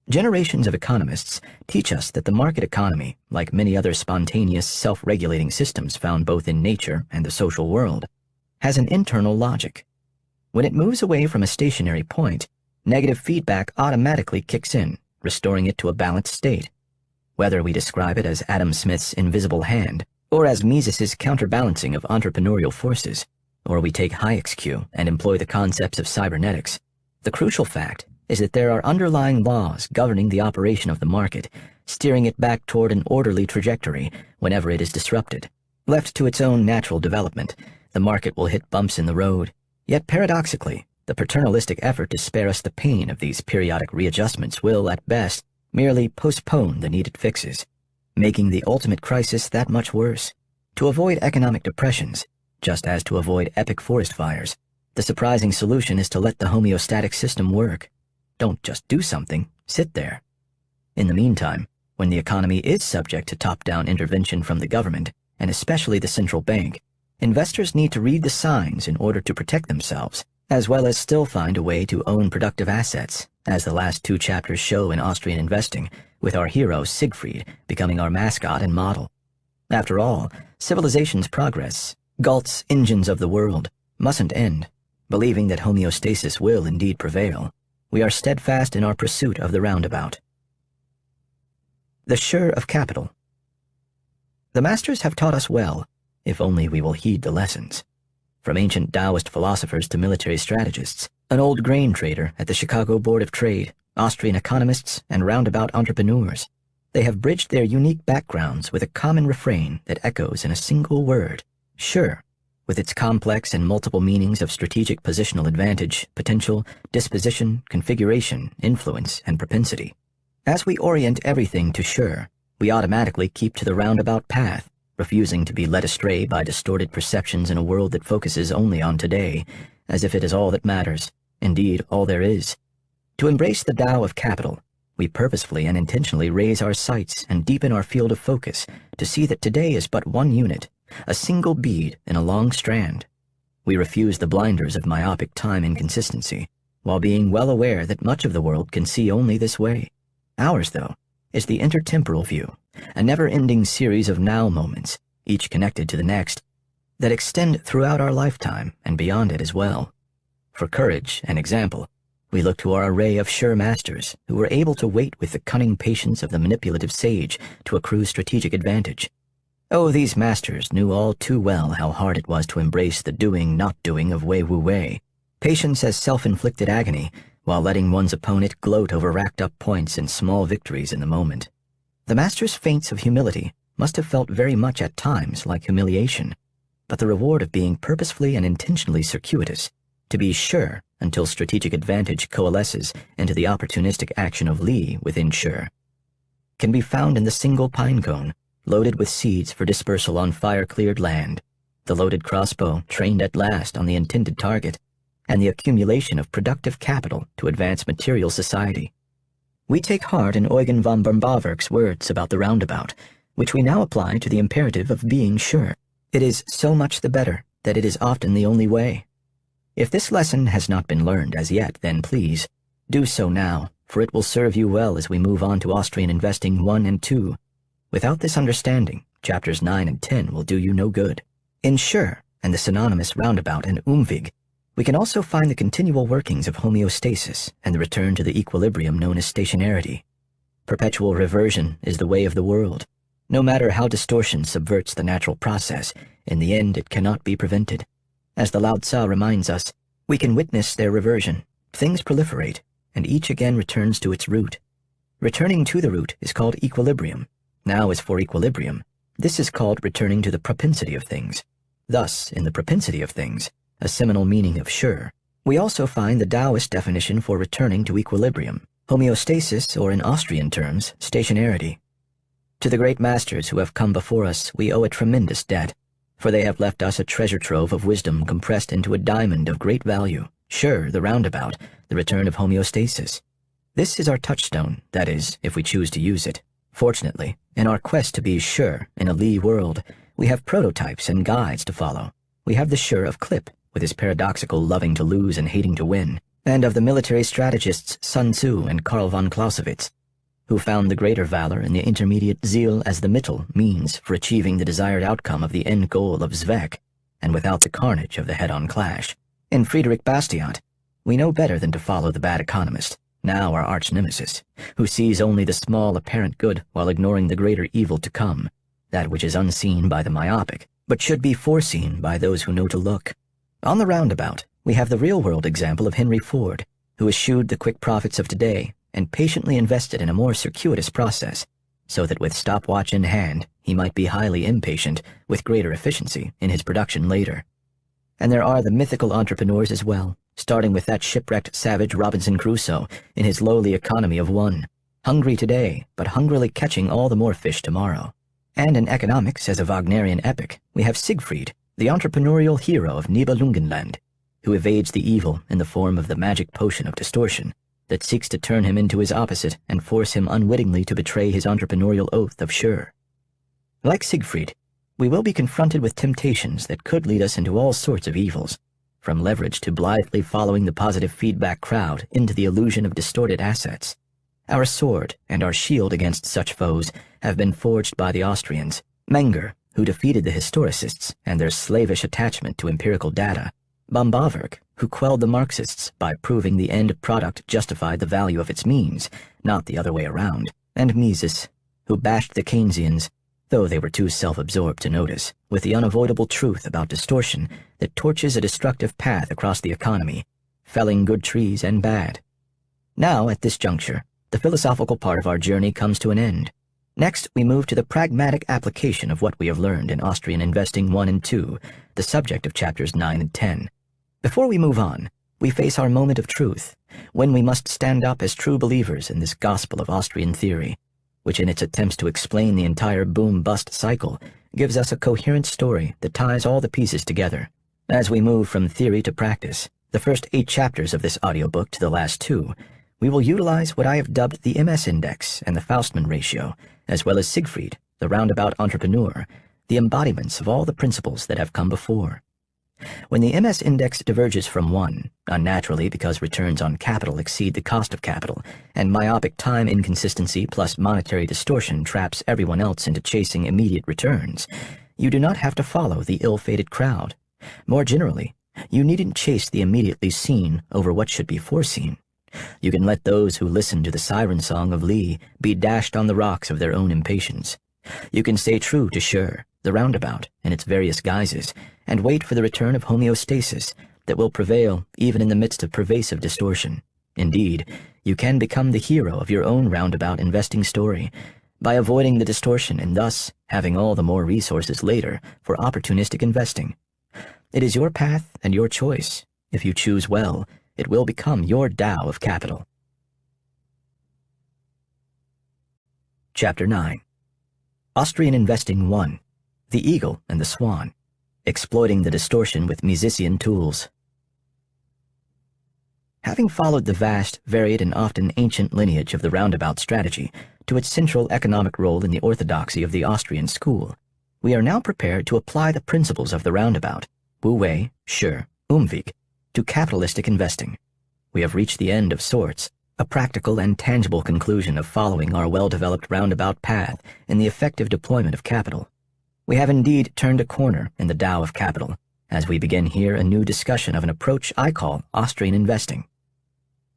Generations of economists teach us that the market economy, like many other spontaneous, self-regulating systems found both in nature and the social world, has an internal logic. When it moves away from a stationary point, negative feedback automatically kicks in, restoring it to a balanced state. Whether we describe it as Adam Smith's invisible hand, or as Mises's counterbalancing of entrepreneurial forces, or we take Hayek's cue and employ the concepts of cybernetics, the crucial fact is that there are underlying laws governing the operation of the market, steering it back toward an orderly trajectory whenever it is disrupted. Left to its own natural development, the market will hit bumps in the road, yet paradoxically, the paternalistic effort to spare us the pain of these periodic readjustments will, at best, merely postpone the needed fixes, making the ultimate crisis that much worse. To avoid economic depressions, just as to avoid epic forest fires, the surprising solution is to let the homeostatic system work. Don't just do something, sit there. In the meantime, when the economy is subject to top-down intervention from the government, and especially the central bank, investors need to read the signs in order to protect themselves, as well as still find a way to own productive assets, as the last 2 chapters show in Austrian Investing, with our hero Siegfried becoming our mascot and model. After all, civilization's progress, Galt's engines of the world, mustn't end. Believing that homeostasis will indeed prevail, we are steadfast in our pursuit of the roundabout. The Sure of Capital. The masters have taught us well, if only we will heed the lessons. From ancient Daoist philosophers to military strategists, an old grain trader at the Chicago Board of Trade, Austrian economists, and roundabout entrepreneurs, they have bridged their unique backgrounds with a common refrain that echoes in a single word: sure, with its complex and multiple meanings of strategic positional advantage, potential, disposition, configuration, influence, and propensity. As we orient everything to sure, we automatically keep to the roundabout path, refusing to be led astray by distorted perceptions in a world that focuses only on today, as if it is all that matters, indeed all there is. To embrace the Dao of Capital, we purposefully and intentionally raise our sights and deepen our field of focus to see that today is but one unit, a single bead in a long strand. We refuse the blinders of myopic time inconsistency, while being well aware that much of the world can see only this way. Ours, though, is the intertemporal view, a never-ending series of now moments, each connected to the next, that extend throughout our lifetime and beyond it as well. For courage and example, we look to our array of sure masters who were able to wait with the cunning patience of the manipulative sage to accrue strategic advantage. Oh, these masters knew all too well how hard it was to embrace the doing-not-doing of Wei Wu Wei, patience as self-inflicted agony, while letting one's opponent gloat over racked-up points and small victories in the moment. The master's feints of humility must have felt very much at times like humiliation, but the reward of being purposefully and intentionally circuitous, to be sure until strategic advantage coalesces into the opportunistic action of Li within sure, can be found in the single pine cone, loaded with seeds for dispersal on fire-cleared land, the loaded crossbow trained at last on the intended target, and the accumulation of productive capital to advance material society. We take heart in Eugen von Böhm-Bawerk's words about the roundabout, which we now apply to the imperative of being sure. It is so much the better that it is often the only way. If this lesson has not been learned as yet, then please, do so now, for it will serve you well as we move on to Austrian Investing 1 and 2. Without this understanding, chapters 9 and 10 will do you no good. In sure and the synonymous roundabout and Umweg, we can also find the continual workings of homeostasis and the return to the equilibrium known as stationarity. Perpetual reversion is the way of the world. No matter how distortion subverts the natural process, in the end it cannot be prevented. As the Lao Tzu reminds us, we can witness their reversion. Things proliferate, and each again returns to its root. Returning to the root is called equilibrium. Now as for equilibrium, this is called returning to the propensity of things. Thus, in the propensity of things, a seminal meaning of sure, we also find the Taoist definition for returning to equilibrium, homeostasis, or in Austrian terms, stationarity. To the great masters who have come before us, we owe a tremendous debt, for they have left us a treasure trove of wisdom compressed into a diamond of great value. Sure, the roundabout, the return of homeostasis. This is our touchstone, that is, if we choose to use it. Fortunately, in our quest to be sure in a Li world, We have prototypes and guides to follow. We have the Sure of Clip, with his paradoxical loving to lose and hating to win, and of the military strategists Sun Tzu and Karl von Clausewitz, who found the greater valor in the intermediate zeal as the Mittel means for achieving the desired outcome of the end goal of Zweck, and without the carnage of the head-on clash. In Friedrich Bastiat, we know better than to follow the bad economist, now our arch-nemesis, who sees only the small apparent good while ignoring the greater evil to come, that which is unseen by the myopic, but should be foreseen by those who know to look. On the roundabout, we have the real-world example of Henry Ford, who eschewed the quick profits of today and patiently invested in a more circuitous process, so that with stopwatch in hand, he might be highly impatient with greater efficiency in his production later. And there are the mythical entrepreneurs as well, starting with that shipwrecked savage Robinson Crusoe in his lowly economy of one, hungry today, but hungrily catching all the more fish tomorrow. And in economics, as a Wagnerian epic, we have Siegfried, the entrepreneurial hero of Nibelungenland, who evades the evil in the form of the magic potion of distortion that seeks to turn him into his opposite and force him unwittingly to betray his entrepreneurial oath of Sure. Like Siegfried, we will be confronted with temptations that could lead us into all sorts of evils, from leverage to blithely following the positive feedback crowd into the illusion of distorted assets. Our sword and our shield against such foes have been forged by the Austrians, Menger, who defeated the historicists and their slavish attachment to empirical data, Bambawerk, who quelled the Marxists by proving the end product justified the value of its means, not the other way around, and Mises, who bashed the Keynesians, though they were too self-absorbed to notice, with the unavoidable truth about distortion that torches a destructive path across the economy, felling good trees and bad. Now, at this juncture, the philosophical part of our journey comes to an end. Next, we move to the pragmatic application of what we have learned in Austrian Investing 1 and 2, the subject of chapters 9 and 10. Before we move on, we face our moment of truth, when we must stand up as true believers in this gospel of Austrian theory, which in its attempts to explain the entire boom-bust cycle gives us a coherent story that ties all the pieces together. As we move from theory to practice, the first 8 chapters of this audiobook to the last 2, we will utilize what I have dubbed the MS index and the Faustman ratio, as well as Siegfried, the roundabout entrepreneur, the embodiments of all the principles that have come before. When the MS index diverges from 1, unnaturally because returns on capital exceed the cost of capital, and myopic time inconsistency plus monetary distortion traps everyone else into chasing immediate returns, you do not have to follow the ill-fated crowd. More generally, you needn't chase the immediately seen over what should be foreseen. You can let those who listen to the siren song of Lee be dashed on the rocks of their own impatience. You can stay true to Sure, the roundabout, in its various guises, and wait for the return of homeostasis that will prevail even in the midst of pervasive distortion. Indeed, you can become the hero of your own roundabout investing story by avoiding the distortion and thus having all the more resources later for opportunistic investing. It is your path and your choice. If you choose well, it will become your Dao of Capital. Chapter 9. Austrian Investing 1. The Eagle and the Swan. Exploiting the distortion with Misesian tools. Having followed the vast, varied, and often ancient lineage of the roundabout strategy to its central economic role in the orthodoxy of the Austrian school, we are now prepared to apply the principles of the roundabout, Wu Wei, Sure, Umweg, to capitalistic investing. We have reached the end of sorts, a practical and tangible conclusion of following our well-developed roundabout path in the effective deployment of capital. We have indeed turned a corner in the Dao of Capital, as we begin here a new discussion of an approach I call Austrian investing.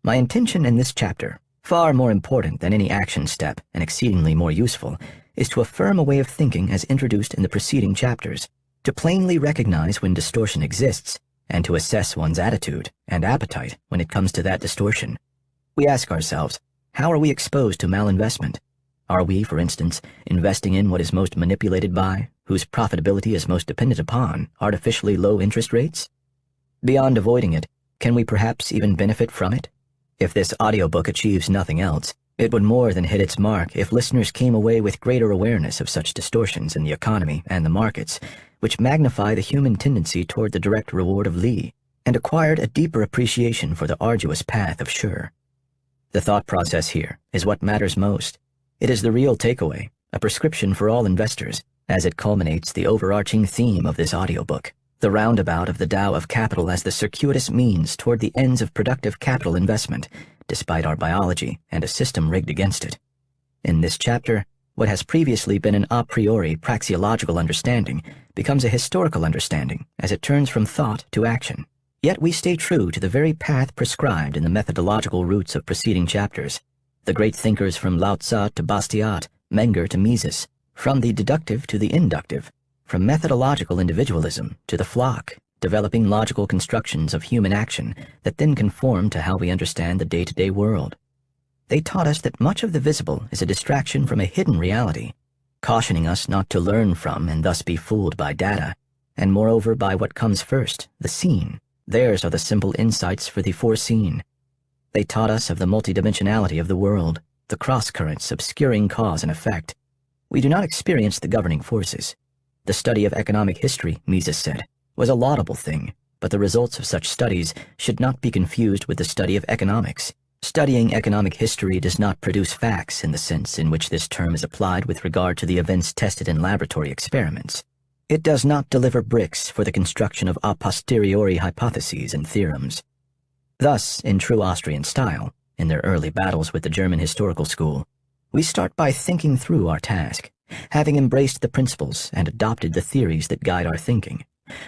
My intention in this chapter, far more important than any action step and exceedingly more useful, is to affirm a way of thinking as introduced in the preceding chapters, to plainly recognize when distortion exists, and to assess one's attitude and appetite when it comes to that distortion. We ask ourselves, how are we exposed to malinvestment? Are we, for instance, investing in what is most manipulated by, whose profitability is most dependent upon, artificially low interest rates? Beyond avoiding it, can we perhaps even benefit from it? If this audiobook achieves nothing else, it would more than hit its mark if listeners came away with greater awareness of such distortions in the economy and the markets, which magnify the human tendency toward the direct reward of Lee, and acquired a deeper appreciation for the arduous path of Sure. The thought process here is what matters most. It is the real takeaway, a prescription for all investors, as it culminates the overarching theme of this audiobook, the roundabout of the Dao of Capital as the circuitous means toward the ends of productive capital investment, despite our biology and a system rigged against it. In this chapter, what has previously been an a priori praxeological understanding becomes a historical understanding as it turns from thought to action. Yet we stay true to the very path prescribed in the methodological roots of preceding chapters. The great thinkers from Lao Tzu to Bastiat, Menger to Mises, from the deductive to the inductive, from methodological individualism to the flock, developing logical constructions of human action that then conform to how we understand the day-to-day world. They taught us that much of the visible is a distraction from a hidden reality, cautioning us not to learn from and thus be fooled by data, and moreover by what comes first, the seen. Theirs are the simple insights for the foreseen. They taught us of the multidimensionality of the world, the cross-currents obscuring cause and effect. We do not experience the governing forces. The study of economic history, Mises said, was a laudable thing, but the results of such studies should not be confused with the study of economics. Studying economic history does not produce facts in the sense in which this term is applied with regard to the events tested in laboratory experiments. It does not deliver bricks for the construction of a posteriori hypotheses and theorems. Thus, in true Austrian style, in their early battles with the German historical school, we start by thinking through our task, having embraced the principles and adopted the theories that guide our thinking.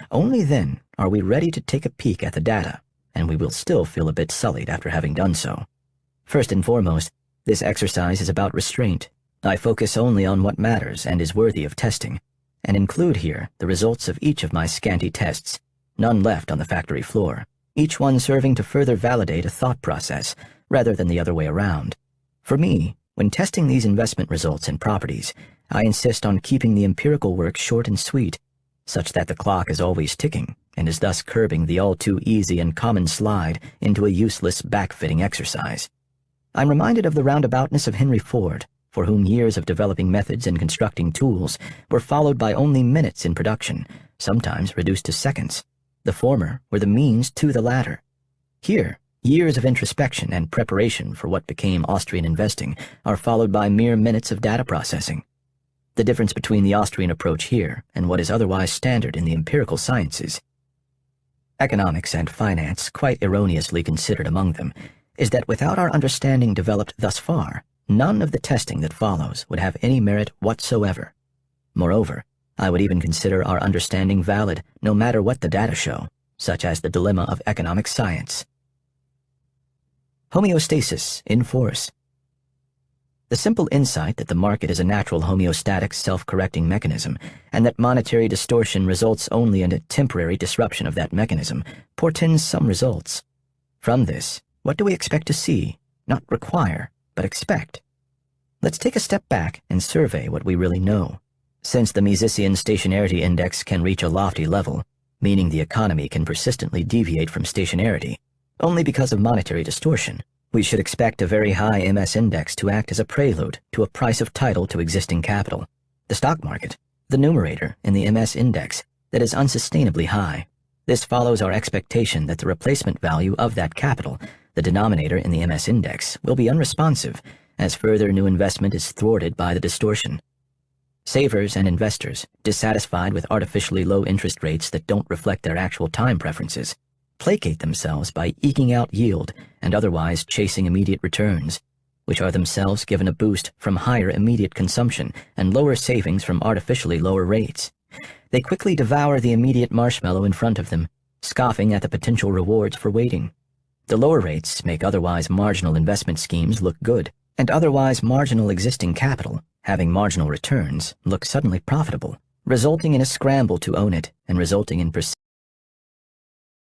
Only then are we ready to take a peek at the data, and we will still feel a bit sullied after having done so. First and foremost, this exercise is about restraint. I focus only on what matters and is worthy of testing, and include here the results of each of my scanty tests, none left on the factory floor, each one serving to further validate a thought process rather than the other way around. For me, when testing these investment results and properties, I insist on keeping the empirical work short and sweet, such that the clock is always ticking and is thus curbing the all-too-easy and common slide into a useless backfitting exercise. I'm reminded of the roundaboutness of Henry Ford, for whom years of developing methods and constructing tools were followed by only minutes in production, sometimes reduced to seconds. The former were the means to the latter. Here, years of introspection and preparation for what became Austrian Investing are followed by mere minutes of data processing. The difference between the Austrian approach here and what is otherwise standard in the empirical sciences, economics and finance quite erroneously considered among them, is that without our understanding developed thus far, none of the testing that follows would have any merit whatsoever. Moreover, I would even consider our understanding valid no matter what the data show, such as the dilemma of economic science. Homeostasis in force. The simple insight that the market is a natural homeostatic self-correcting mechanism and that monetary distortion results only in a temporary disruption of that mechanism portends some results. From this, what do we expect to see? Not require, but expect. Let's take a step back and survey what we really know. Since the Misesian stationarity index can reach a lofty level, meaning the economy can persistently deviate from stationarity, only because of monetary distortion, we should expect a very high MS index to act as a prelude to a price of title to existing capital. The stock market, the numerator in the MS index, that is unsustainably high. This follows our expectation that the replacement value of that capital, the denominator in the MS index, will be unresponsive, as further new investment is thwarted by the distortion. Savers and investors, dissatisfied with artificially low interest rates that don't reflect their actual time preferences, placate themselves by eking out yield and otherwise chasing immediate returns, which are themselves given a boost from higher immediate consumption and lower savings from artificially lower rates. They quickly devour the immediate marshmallow in front of them, scoffing at the potential rewards for waiting. The lower rates make otherwise marginal investment schemes look good, and otherwise marginal existing capital, having marginal returns, look suddenly profitable, resulting in a scramble to own it and resulting in